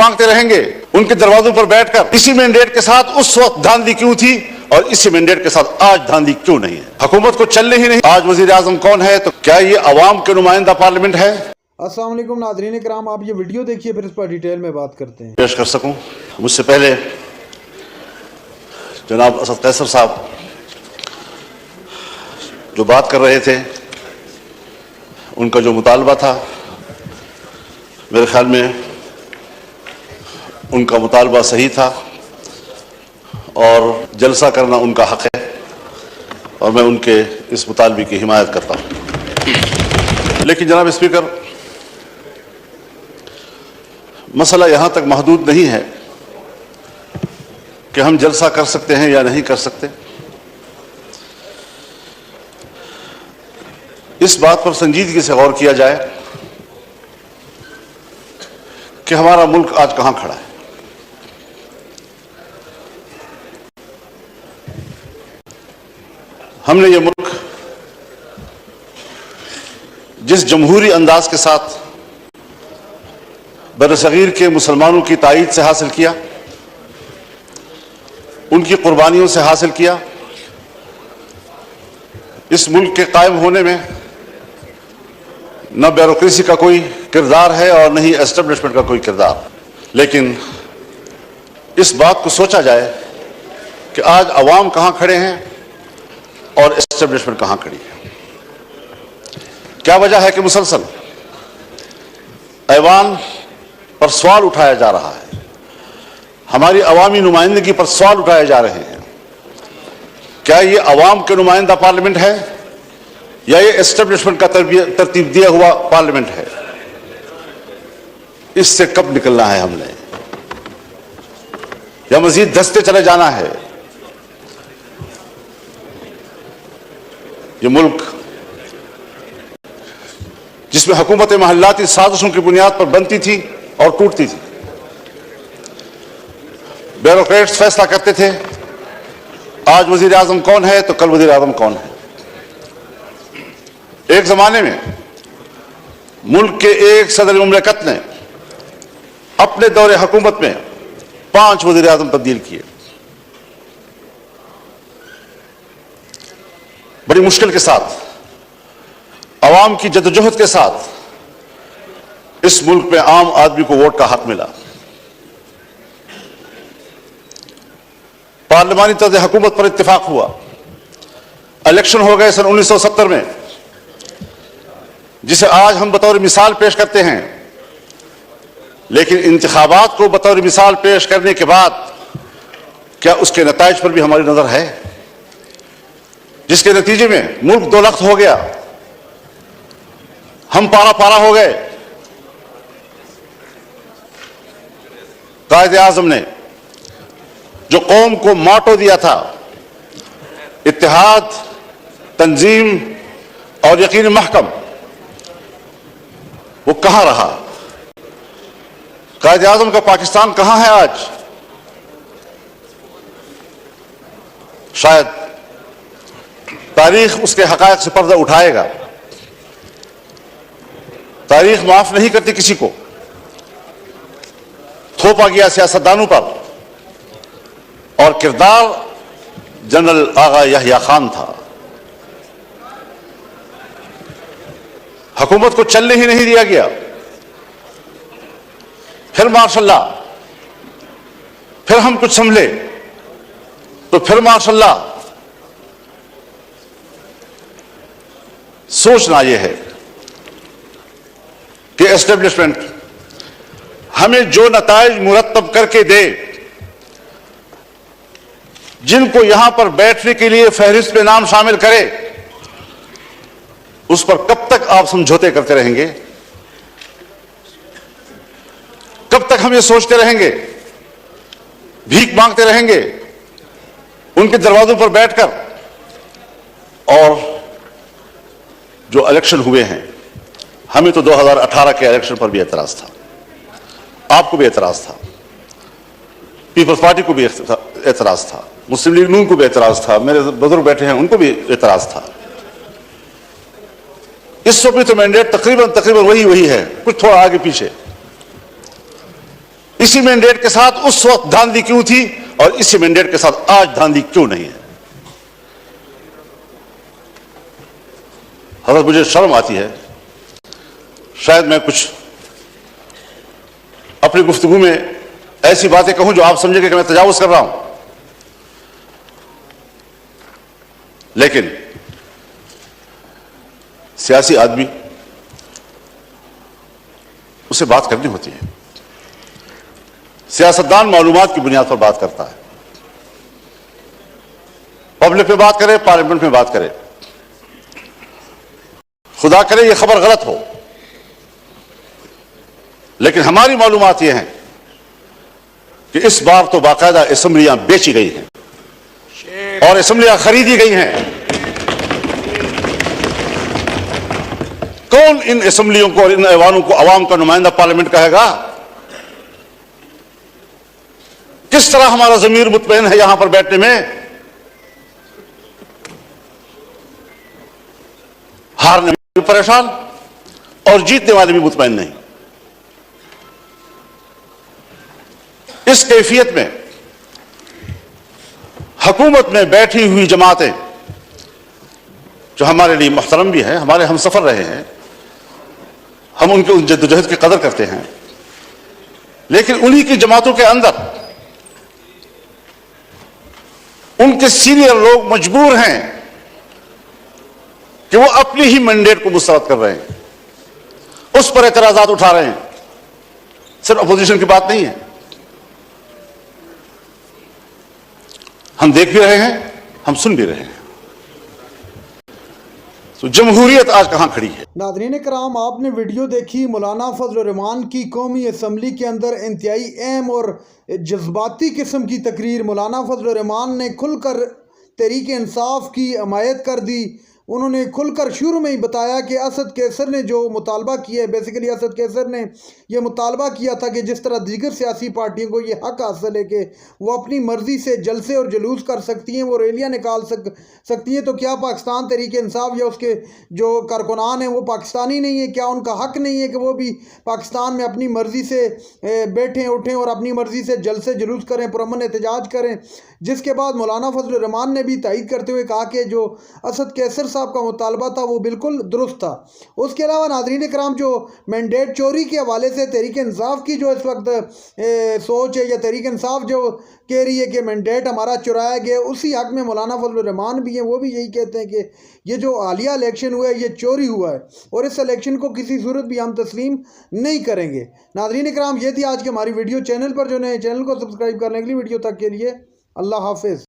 मांगते रहेंगे उनके दरवाजों पर बैठकर। इसी मैंडेट के साथ उस वक्त धांधली क्यों थी और इसी मैंडेट के साथ आज धांधली क्यों नहीं है? हुकूमत को चलने ही नहीं। आज वजीर आजम कौन है? तो क्या ये अवाम के नुमाइंदा पार्लियामेंट है? अस्सलाम वालेकुम नाज़रीन इकराम, आप ये वीडियो देखिए फिर इस पर डिटेल में बात करते हैं। पेश कर सकूं, मुझसे पहले जनाब असद कैसर साहब जो बात कर रहे थे, उनका जो मुतालबा था, मेरे ख्याल में उनका मुतालबा सही था और जलसा करना उनका हक है और मैं उनके इस मुतालबे की हिमायत करता हूं। लेकिन जनाब स्पीकर, मसला यहां तक महदूद नहीं है कि हम जलसा कर सकते हैं या नहीं कर सकते। इस बात पर संजीदगी से गौर किया जाए कि हमारा मुल्क आज कहां खड़ा है। हमने ये मुल्क जिस जमहूरी अंदाज के साथ बरसगीर के मुसलमानों की ताईद से हासिल किया, उनकी कुर्बानियों से हासिल किया, इस मुल्क के कायम होने में न ब्यूरोक्रेसी का कोई किरदार है और न ही एस्टेब्लिशमेंट का कोई किरदार। लेकिन इस बात को सोचा जाए कि आज अवाम कहां खड़े हैं और एस्टेब्लिशमेंट कहां खड़ी है। क्या वजह है कि मुसलसल ऐवान पर सवाल उठाया जा रहा है, हमारी अवामी नुमाइंदगी पर सवाल उठाए जा रहे हैं। क्या ये अवाम के नुमाइंदा पार्लियामेंट है या ये एस्टेब्लिशमेंट का तरतीब दिया हुआ पार्लियामेंट है? इससे कब निकलना है हमने, या मजीद धंसते चले जाना है? ये मुल्क जिसमें हुकूमत महल्लाती साजिशों की बुनियाद पर बनती थी और टूटती थी, ब्यूरोक्रेट्स फैसला करते थे आज वजीर आजम कौन है तो कल वजीर आजम कौन है। एक जमाने में मुल्क के एक सदर मुमलिकत ने अपने दौरे हुकूमत में 5 वजीर आजम तब्दील किए। बड़ी मुश्किल के साथ, अवाम की जद्दोजहद के साथ इस मुल्क में आम आदमी को वोट का हक मिला। पार्लिमानी तर्ज हुकूमत पर इत्तेफाक हुआ। इलेक्शन हो गए सन 1970 में, जिसे आज हम बतौर मिसाल पेश करते हैं। लेकिन इंतखाबात को बतौर मिसाल पेश करने के बाद क्या उसके नताइज पर भी हमारी नजर है, जिसके नतीजे में मुल्क दो लख्त हो गया, हम पारा पारा हो गए। कायदे आजम ने जो कौम को मोटो दिया था, इत्तेहाद, तंजीम और यकीन महकम, वो कहां रहा? कायदे आजम का पाकिस्तान कहां है आज? शायद तारीख उसके हकायक से पर्दा उठाएगा। तारीख माफ नहीं करती किसी को। थोपा गया सियासतदानों पर और किरदार जनरल आगा यहया खान था। हुकूमत को चलने ही नहीं दिया गया। फिर माशाल्लाह, फिर हम कुछ संभले तो फिर माशाल्लाह। सोचना यह है कि एस्टेब्लिशमेंट हमें जो नताइज मुरत्तब करके दे, जिनको यहां पर बैठने के लिए फहरिस्त में नाम शामिल करे, उस पर कब तक आप समझौते करते रहेंगे? कब तक हम ये सोचते रहेंगे, भीख मांगते रहेंगे उनके दरवाजों पर बैठकर? और जो इलेक्शन हुए हैं, हमें तो 2018 के इलेक्शन पर भी एतराज था, आपको भी एतराज था, पीपल्स पार्टी को भी एतराज था, मुस्लिम लीग नून को भी एतराज था, मेरे बुजुर्ग बैठे हैं उनको भी एतराज था। इस वक्त भी तो मैंडेट तकरीबन वही है, कुछ थोड़ा आगे पीछे। इसी मैंडेट के साथ उस वक्त धांधली क्यों थी और इसी मैंडेट के साथ आज धांधली क्यों नहीं है? हज़रत, मुझे शर्म आती है, शायद मैं कुछ अपनी गुफ्तगू में ऐसी बातें कहूं जो आप समझेंगे कि मैं तजावुज कर रहा हूं, लेकिन सियासी आदमी उसे बात करनी होती है। सियासतदान मालूमात की बुनियाद पर बात करता है, पब्लिक में बात करे, पार्लियामेंट में बात करे। खुदा करे ये खबर गलत हो, लेकिन हमारी मालूमात ये हैं कि इस बार तो बाकायदा असेंबलियां बेची गई हैं और असेंबलियां खरीदी गई हैं। कौन इन असेंबलियों को और इन ऐवानों को अवाम का नुमाइंदा पार्लियामेंट कहेगा? किस तरह हमारा ज़मीर मुतमईन है यहां पर बैठने में? हारने वाले भी परेशान और जीतने वाले भी मुतमईन नहीं। इस कैफियत में हुकूमत में बैठी हुई जमातें, जो हमारे लिए मुहतरम भी हैं, हमारे हम सफर रहे हैं, हम उनके उन जद्दोजहद की कदर करते हैं, लेकिन उन्हीं की जमातों के अंदर उनके सीनियर लोग मजबूर हैं कि वो अपनी ही मैंडेट को मुस्तरद कर रहे हैं, उस पर एतराजात उठा रहे हैं। सिर्फ अपोजिशन की बात नहीं है, हम देख भी रहे हैं, हम सुन भी रहे हैं। तो जमहूरियत आज कहां खड़ी है? नाज़रीन कराम, आपने वीडियो देखी मौलाना फजल रहमान की कौमी असम्बली के अंदर इंतहाई अहम और जज्बाती किस्म की तकरीर। मौलाना फजल रहमान ने खुलकर तहरीक इंसाफ की हमायत कर दी। उन्होंने खुलकर शुरू में ही बताया कि असद कैसर ने जो मुतालबा किया है, बेसिकली असद कैसर ने यह मुतालबा किया था कि जिस तरह दीगर सियासी पार्टियों को ये हक हासिल है कि वो अपनी मर्ज़ी से जलसे और जुलूस कर सकती हैं, वो रैलियाँ निकाल सकती हैं, तो क्या पाकिस्तान तहरीक इंसाफ या उसके जो कारकुनान हैं वो पाकिस्तानी नहीं है? क्या उनका हक नहीं है कि वो भी पाकिस्तान में अपनी मर्ज़ी से बैठें उठें और अपनी मर्ज़ी से जलसे जुलूस करें, पुरअमन एहतजाज करें? जिसके बाद मौलाना फजल रहमान ने भी तायीद करते हुए कहा कि जो असद कैसर साहब का मुतालबा था वो बिल्कुल दुरुस्त था। उसके अलावा नाज़रीन कराम, जो मैंडेट चोरी के हवाले से तहरीक इंसाफ की जो इस वक्त सोच है, या तहरीक इंसाफ जो कह रही है कि मैंडेट हमारा चुराया गया, उसी हक में मौलाना फजल रहमान भी हैं। वो भी यही कहते हैं कि ये जो हालिया इलेक्शन हुआ है ये चोरी हुआ है और इस इलेक्शन को किसी सूरत भी हम तस्लीम नहीं करेंगे। नाज़रीन कराम, ये थी आज की हमारी वीडियो। चैनल पर जो नए, चैनल को सब्सक्राइब करने के लिए, वीडियो तक के लिए अल्लाह हाफिज़।